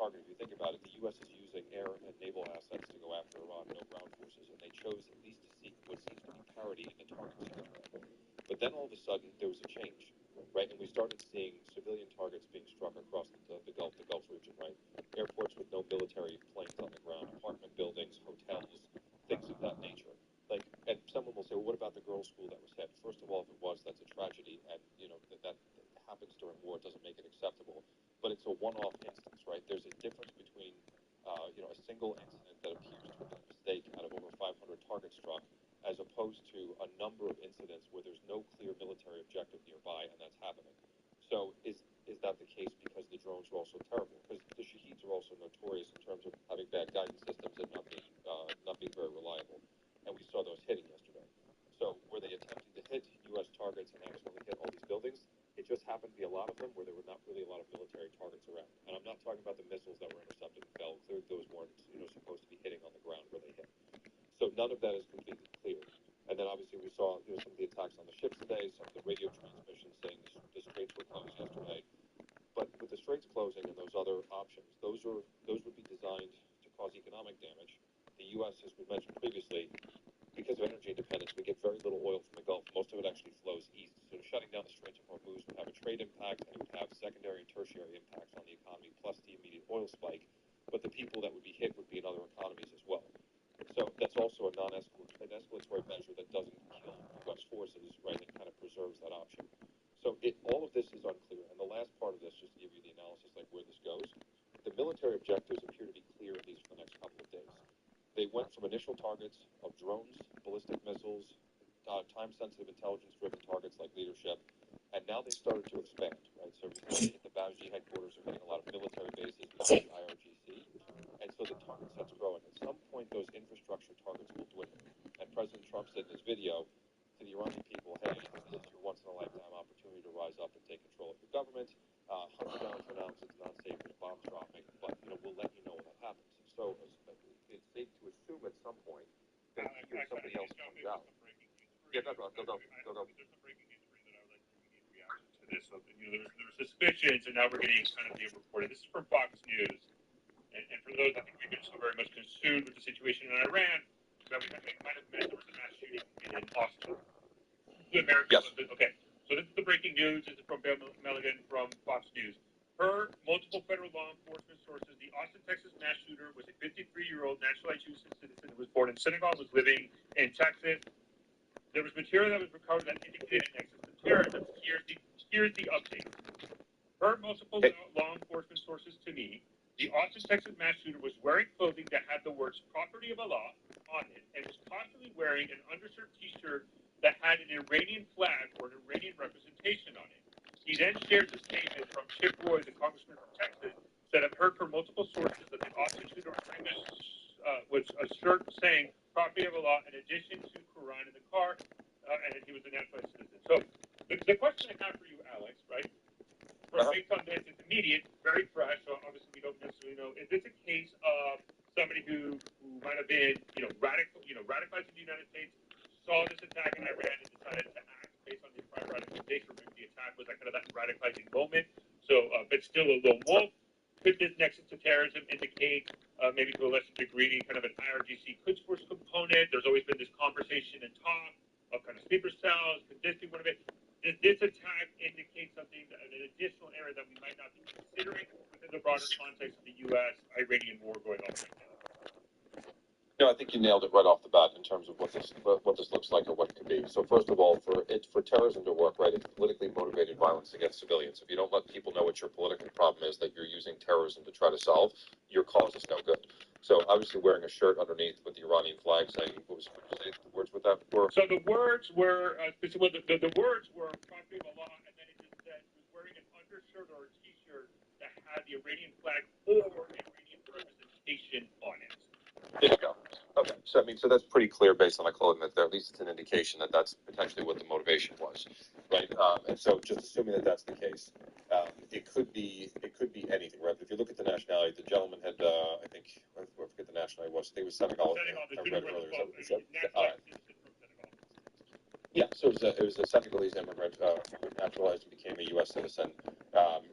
target. If you think about it, the U.S. is using air and naval assets to go after Iran, no ground forces, and they chose at least to seek what seems to be parity in the targets. But then all of a sudden, there was a change, right? And we started seeing civilian targets being struck across the Gulf region, right? Airports with no military planes on the ground, apartment buildings, hotels, things of that nature. Like, and someone will say, well, what about the girls' school that was hit? First of all, if it was, that's a tragedy, and that happens during war. It doesn't make it acceptable, but it's a one-off instance, right? There's a difference between a single incident that appears to have been a mistake out of over 500 targets struck, as opposed to a number of incidents where there's no clear military objective nearby, and that's happening. So is that the case because the drones are also terrible? Because the Shaheeds are also notorious in terms of having bad guidance systems and not being very reliable, and we saw those hitting yesterday. So were they attempting to hit U.S. targets and accidentally hit all these buildings? It just happened to be a lot of them where there were not really a lot of military targets around. And I'm not talking about the missiles that were intercepted and fell. Clearly, those weren't supposed to be hitting on the ground where they hit. So none of that is completely clear. And then obviously we saw some of the attacks on the ships today, some of the radio transmissions saying the straits were closed yesterday. But with the straits closing and those other options, those would be designed to cause economic damage. The U.S., as we mentioned previously, because of energy independence, we get very little oil from the Gulf. Most of it actually flows east. So shutting down the Straits of Hormuz would have a trade impact, and it would have secondary and tertiary impacts on the economy, plus the immediate oil spike. But the people that would be hit would be in other economies as well. So that's also an escalatory measure that doesn't kill U.S. forces, right? It kind of preserves that option. So all of this is unclear. And the last part of this, just to give you the analysis, like where this goes, the military objectives appear to be clear, at least for the next couple of days. They went from initial targets of drones, ballistic missiles, time-sensitive intelligence-driven targets like leadership, and now they started to expand, right? So we started to hit the Bougie headquarters, we're hitting a lot of military bases, the IRGC, and so the target set's growing. At some point, those infrastructure targets will dwindle. And President Trump said in his video to the Iranian people, hey, this is your once-in-a-lifetime opportunity to rise up and take control of your government. Hunter Downs announced it's not safe, there's bombs dropping, but we'll let you know when that happens. So it's safe to assume at some point that somebody else comes out. Yeah, go. There's some breaking news for you that I would like to get reaction to this. So, there were suspicions, and now we're getting kind of the reporting. This is from Fox News, and for those, I think we've been so very much consumed with the situation in Iran that we might have missed there was a mass shooting in Austin. The American. Yes. Okay, so this is the breaking news. This is from Bill Milligan from Fox News. Per multiple federal law enforcement sources, the Austin, Texas mass shooter was a 53-year-old naturalized U.S. citizen who was born in Senegal, was living in Texas. There was material that was recovered that indicated an nexus to terrorism. Here's the update. Per multiple law enforcement sources to me, the Austin, Texas mass shooter was wearing clothing that had the words "property of Allah" on it, and was constantly wearing an undershirt T-shirt that had an Iranian flag or an Iranian representation on it. He then shares a statement from Chip Roy, the congressman from Texas, that I've heard from multiple sources that the Austin shooter was a shirt saying "property of Allah" in addition to Quran in the car, and he was a naturalized citizen. So the question I have for you, Alex, right? Based on this, it's immediate, very fresh. So obviously, we don't necessarily know. Is this a case of somebody who might have been, radicalized in the United States, saw this attack in Iran, and decided to act based on the prior radicalization? Or maybe the attack was that kind of that radicalizing moment. So, but still a lone wolf. Could this nexus to terrorism indicate, maybe to a lesser degree, kind of an IRGC Quds Force component? There's always been this conversation and talk of kind of sleeper cells. Could this be one of it? Does this attack indicate something, an additional area that we might not be considering within the broader context of the U.S.-Iranian war going on right now? No, I think you nailed it right off the bat in terms of what this looks like or what it could be. So first of all, for terrorism to work, right, it's politically motivated violence against civilians. If you don't let people know what your political problem is that you're using terrorism to try to solve, your cause is no good. So obviously wearing a shirt underneath with the Iranian flag saying, what was the words with that were? So the words were, the words were "property of Allah," and then it just said he was wearing an undershirt or a T-shirt that had the Iranian flag or Iranian representation on it. There you go. Okay, so that's pretty clear based on the clothing that at least it's an indication that that's potentially what the motivation was, right? And so just assuming that that's the case, it could be anything, right? But if you look at the nationality, the gentleman had, I forget the nationality was. They was Senegal. I read earlier. Yeah, so it was a Senegalese immigrant who naturalized and became a U.S. citizen,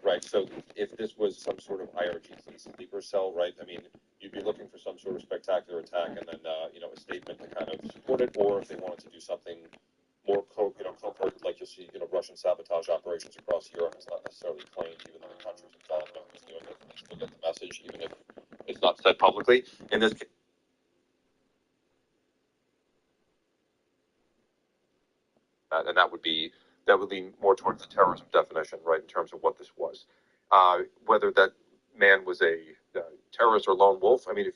right? right? So if this was some sort of IRGC sleeper cell, right? I mean, you'd be looking for some sort of spectacular attack and then, a statement to kind of support it, or if they wanted to do something more covert, like you'll see, Russian sabotage operations across Europe. It's not necessarily claimed, even though the countries involved know who's doing it, and they still get the message, even if it's not said publicly. In this case, and that would lean more towards the terrorism definition, right, in terms of what this was. Whether that man was a terrorist or lone wolf, I mean, if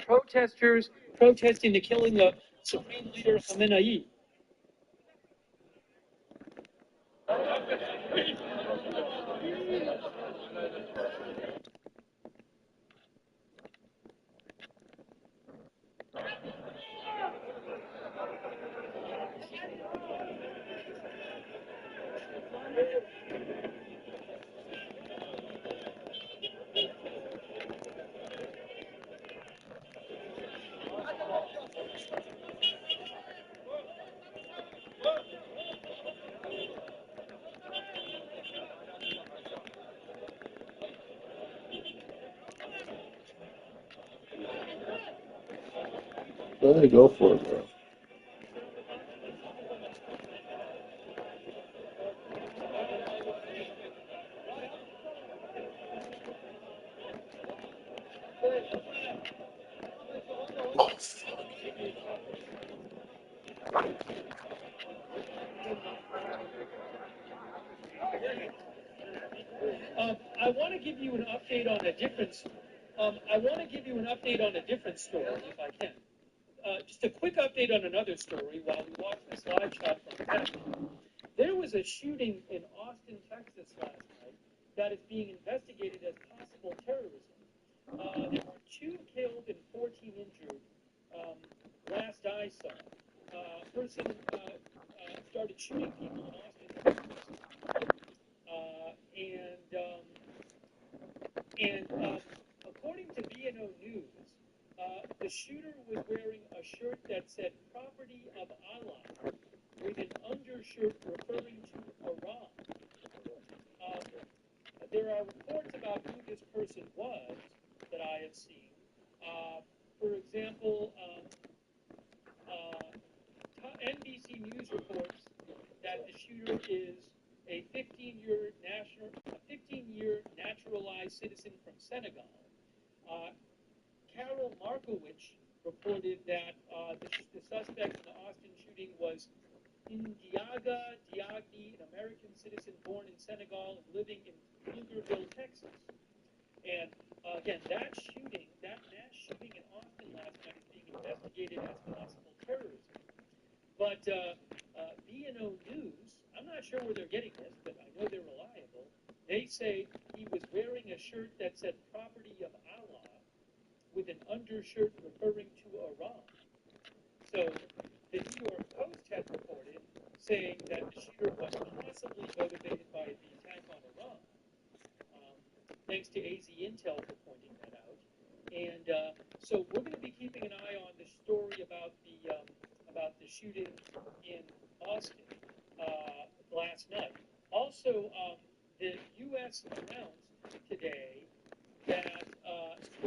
protesters protesting the killing of Supreme Leader Khamenei. Go ahead, go for it, bro. Oh, fuck. I want to give you an update on a different. I want to give you an update on a different story, if I can. Just a quick update on another story while we watch the slide shot from Texas. There was a shooting in Austin, Texas last night that is being investigated as possible terrorism. There were 2 killed and 14 injured. Last I saw, a person started shooting people in Austin, Texas. According to BNO News, the shooter was wearing a shirt that said "Property of Allah" with an undershirt referring to Iran. There are reports about who this person was that I have seen. For example, NBC News reports that the shooter is a 15-year naturalized citizen from Senegal. Carol Markowicz reported that the suspect in the Austin shooting was Ndiaga Diagni, an American citizen born in Senegal and living in Pflugerville, Texas. And again, that mass shooting in Austin last night is being investigated as possible terrorism. But BNO News, I'm not sure where they're getting this, but I know they're reliable. They say he was wearing a shirt that said "Property of Allah" with an undershirt referring to Iran. So the New York Post had reported saying that the shooter was possibly motivated by the attack on Iran. Thanks to AZ Intel for pointing that out. And so we're going to be keeping an eye on the story about the shooting in Austin last night. Also, the U.S. announced today that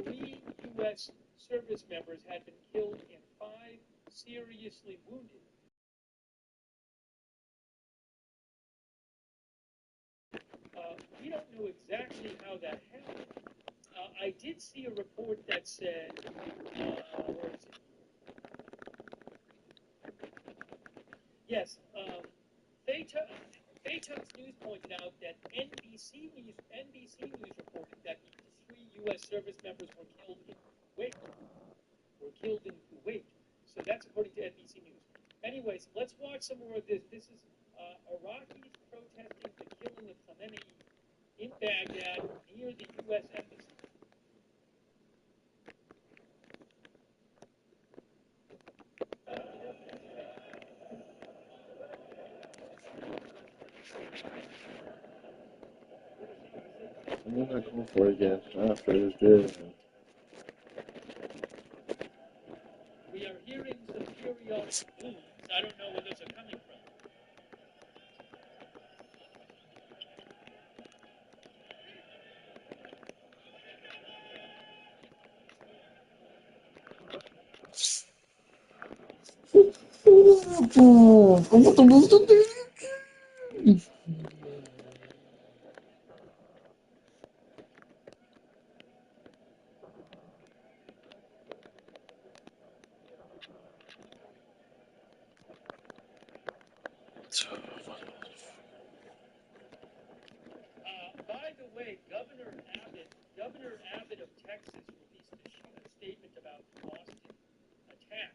3 U.S. service members had been killed and 5 seriously wounded. We don't know exactly how that happened. I did see a report that said, where is it? Yes, Baytux News pointed out that NBC News reported that the 3 U.S. service members were killed in Kuwait. So that's according to NBC News. Anyways, let's watch some more of this. This is Iraqis protesting the killing of Khamenei in Baghdad near the U.S. embassy. I'm not going for it again. After it's good. We are hearing some periodic booms. I don't know where those are coming from. By the way, Governor Abbott of Texas released a statement about the Austin attack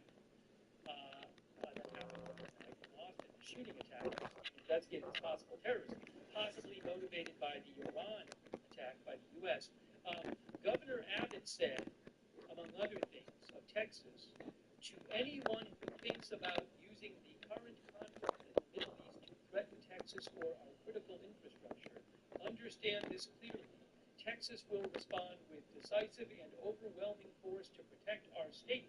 that happened overnight in Austin, the shooting attack, investigating as possible terrorism, possibly motivated by the Iran attack by the U.S. Governor Abbott said, among other things, of Texas, to anyone who thinks about using the current conflict in the Middle East to threaten Texas or our critical infrastructure, understand this clearly. Texas will respond with decisive and overwhelming force to protect our state.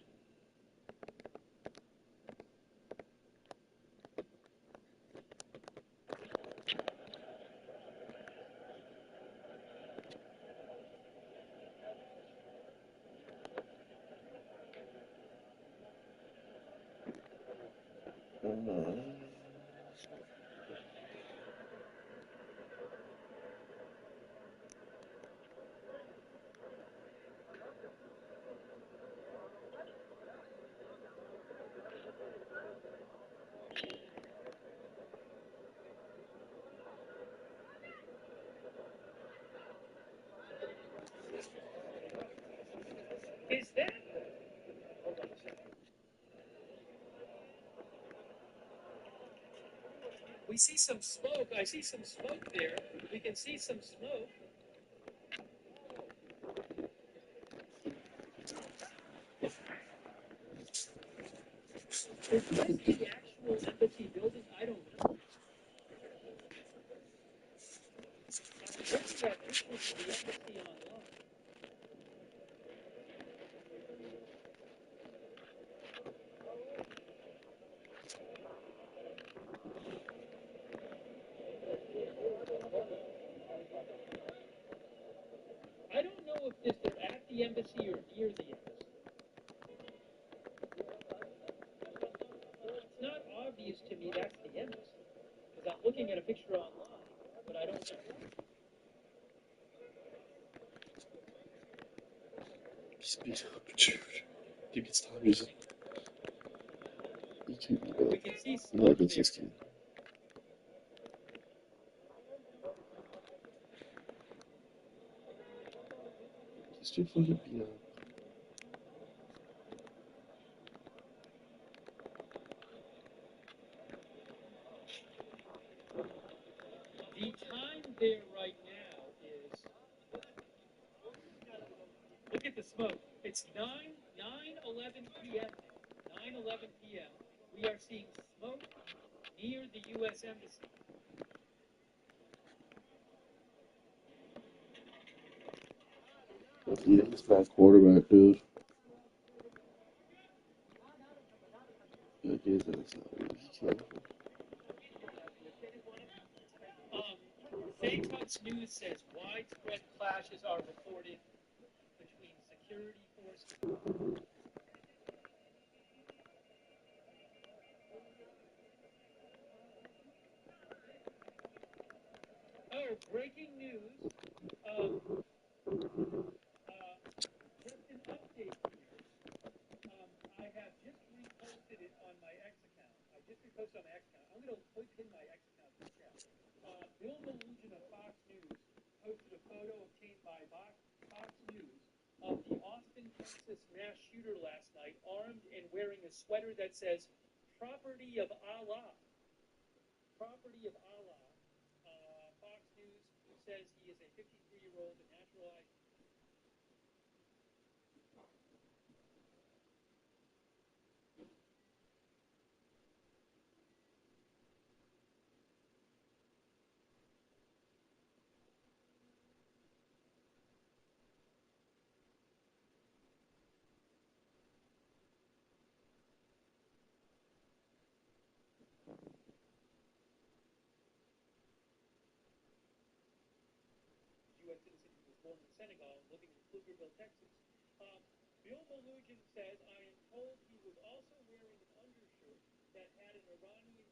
Is that? Hold on a second. We see some smoke. I see some smoke there. We can see some smoke. Is this the actual embassy building? I don't know. I'm looking at pictures of the embassy online. I don't know if they're at the embassy or near the embassy. It's not obvious to me that's the embassy, because I'm looking at a picture online, but I don't know. Speed up, dude. I think it's time to you can beat We up. can see No, smoke it's there. just kidding. Just do fucking beat up. The time there right now is, look at the smoke. It's 9:11 p.m. 9:11 p.m. We are seeing smoke near the U.S. Embassy. Yeah, he's bad quarterback, dude. Yeah, he's that's not really careful. Faytut's News says widespread clashes are reported between security forces. Oh, breaking news. Just an update here. I have just reposted it on my X account. I just reposted on my X account. I'm going to pin my X account to the chat. Bill Malugin of Fox News posted a photo obtained by Fox News of the Austin, Texas mass shooter last night, armed and wearing a sweater that says, "Property of Allah." Property of Allah. Fox News says he is a 53-year-old naturalized. born in Senegal, living in Pflugerville, Texas. Bill Malugin says, I am told he was also wearing an undershirt that had an Iranian